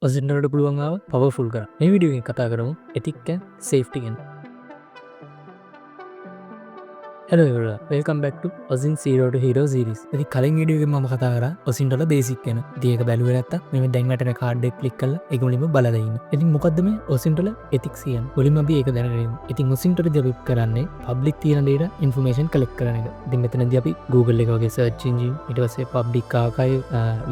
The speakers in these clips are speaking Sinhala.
ඔසින්ටරට පුළුවන්ාව පවෆුල් කර මේ විඩියුවෙන් කතා කරමු එතික්ක සේෆ්ටිගෙන් වල්කම් බක් ඔසින් සීරෝට හිරෝ සිරිස් ඇති කලින් විඩියුව ම කතා කර ඔසින්ටල බේසික්කන දියක බැලුවරත්ත මෙම දැන්වටන කාඩ්ඩෙක් ලික් කල එකගුලිම බලදන්න ඉතින් මොකක්දම ඔසින්ටල එතික්සියන් ගොලිම බිය එක දැනරම් ඉතින් ඔසින්ටට ජපිප් කරන්නේ පබ්ලික් තියනට ඉන්ෆර්මේෂන් කලෙක් කරන එක ති මෙතන අපි Google එකගේ සර්චිජි ඉටවසේ පබ්ලික් කාකයි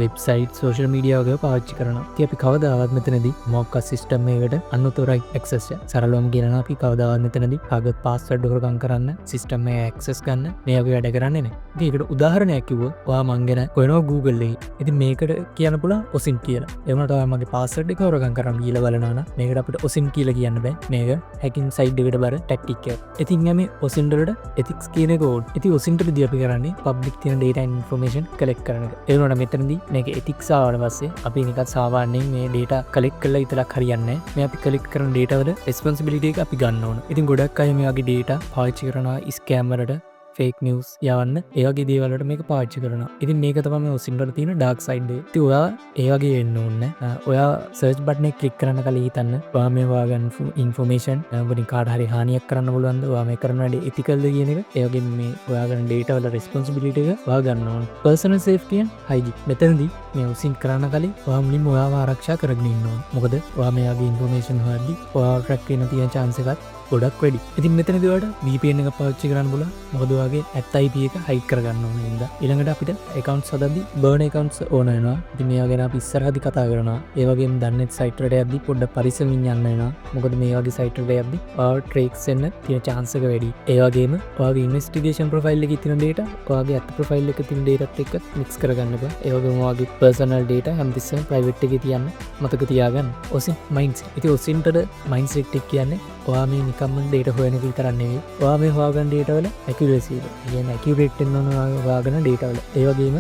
වෙබ්සයිට් සෝෂල් මීඩියාවගේ පාච්චි කරන ති අපි කවදාවත් මෙතනද මොක්ක සිිස්ටම්මයකට අන්නතුරයි එක්සස්ය සරලුවම් ගෙනන අපි කවදාවත් මෙතනද කාගත් පාස්වඩ්ඩකරකං කරන්න සිිස්ටම්මය ඇක්සස් ගන්න මේක වැඩ කරන්නේ ඒකට උදාහරණයක් කිව්ව වා මංගෙන කොයනෝ Googleේ ඉති මේකට කියන පුලා ඔසින් කියලා එමට මගේ පාසට් එක හොරගන් කරම් ගීල බලනාන මේකට අපට ඔසින් කියල කියන්න බෑ මේක හැකින් සයිඩ්ඩකට බර ටැක්ටික්ක ඉතින් ඇම ඔසින්ටට එතික්ස් කියන කෝඩ් ඇති ඔසින්ට දියපි කරන්නේ පබ්ලික් තින ඩේට ඉන්ෆර්මේෂන් කලෙක් කරන එවනට මෙතනද මේක එතික්සාවට පස්සේ අපි නිකත් සාවාන්නේ මේ ඩේට කලෙක් කල්ල ඉතලක් හරියන්න මේ අපි කලෙක් කරන ඩේටවල ස්පන්සිබිලිට එක අපි ගන්න ඕන ඉතින් ගොඩක් අය මේගේ ඩේට පාච්චි කරනවා ස්කෑම්මරට ෆේක් නිවස් යවන්න ඒගේ දේවලට මේක පාච්චි කරන ඉතින් මේක තම ඔසින්ට තින ඩක් සයිඩ් ති ඔයා ඒවගේ එන්න ඔන්න ඔයා සර්ච් බට්න කලික් කරන කල හිතන්න වා මේවාගන් ඉන්ෆර්මේෂන් බනි කාඩ හරි හානියක් කරන්න පුලුවන්ද වාම කරනට එතිකල්ද කියන එක ඒගේ මේ ඔයාගන ඩේටවල රෙස්පොන්සිබිලිට එක වා ගන්න ඕන පර්සන සේෆ්ටියන් හයිජි මෙතැනදී මේ උසින් කරන්න කලින් වාම්ලින් ඔයා ආරක්ෂා කරගන්නන්නවා මොකද වා මේයාගේ ඉන්ෆර්මේෂන් හදි වා ට්‍රක්කන තියන චාන්සකත් ගොඩක් වැඩි ඉතින් මෙතනදවට VPN එක පාච්චි කරන්න පුල මොකදවාගේ ඇත්තයිප එක හයි කරගන්න ඕනද ඉළඟට අපිට එකකවන්් සදදි බර්න එකකවන්ස් ඕනයනවා ති මේයාගෙන පිස්සරහදි කතා කරන ඒවගේ දන්නෙත් සයිටට ඇදදි පොඩ්ඩ පරිසමින් යන්නනවා මොකද මේවාගේ සයිටට ඇදදි ට්‍රේක්ස්න්න තිය චාන්සක වැඩි ඒවගේම වාගේ ඉන්වස්ටිගේෂන් ප්‍රෆයිල් එක තින ඩේට වාගේ ඇත් ප්‍රෆයිල් එක තින් ඩේටත් එක් මික්ස් කරගන්නක ඒවගේවාගේ පර්සනල් ඩේට හැම්තිස්සම් ප්‍රයිවට් එක තියන්න මතක තියාගන්න ඔසි මයින්ස් ඉති ඔසින්ට මයින් සෙක්්ටෙක් කියන්නේ වාම නිකම්ම ඩේට හොයන විතරන්නේ වාම හවාගන් ඩේටවල ඇකිරසිීල කියන ඇකිවරෙට්ෙන් නොන වාගන ඩේටවල ඒවගේම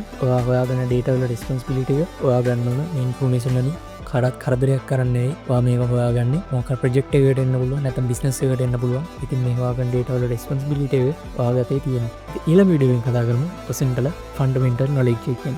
හොයාගන ඩේටවල රිස්පන්ස්පිලිටිය ඔයාගන්නන ඉන්ෆර්මේෂන්ලනි කඩත් කරදරයක් කරන්නේ වා මේ හොයාගන්න මොක ප්‍රෙක්ට එකට එන්න පුළුව නැත බිස්නසකට එන්න පුළුව ඉතින් මේවාගන් ඩේටවල රිස්පන්ස්බිලිටේ වාගතේ තියෙන ඊල විඩුවෙන් කතා කරම ඔසින්ටල ෆන්ඩමෙන්ටල් නොලෙක්ෂන්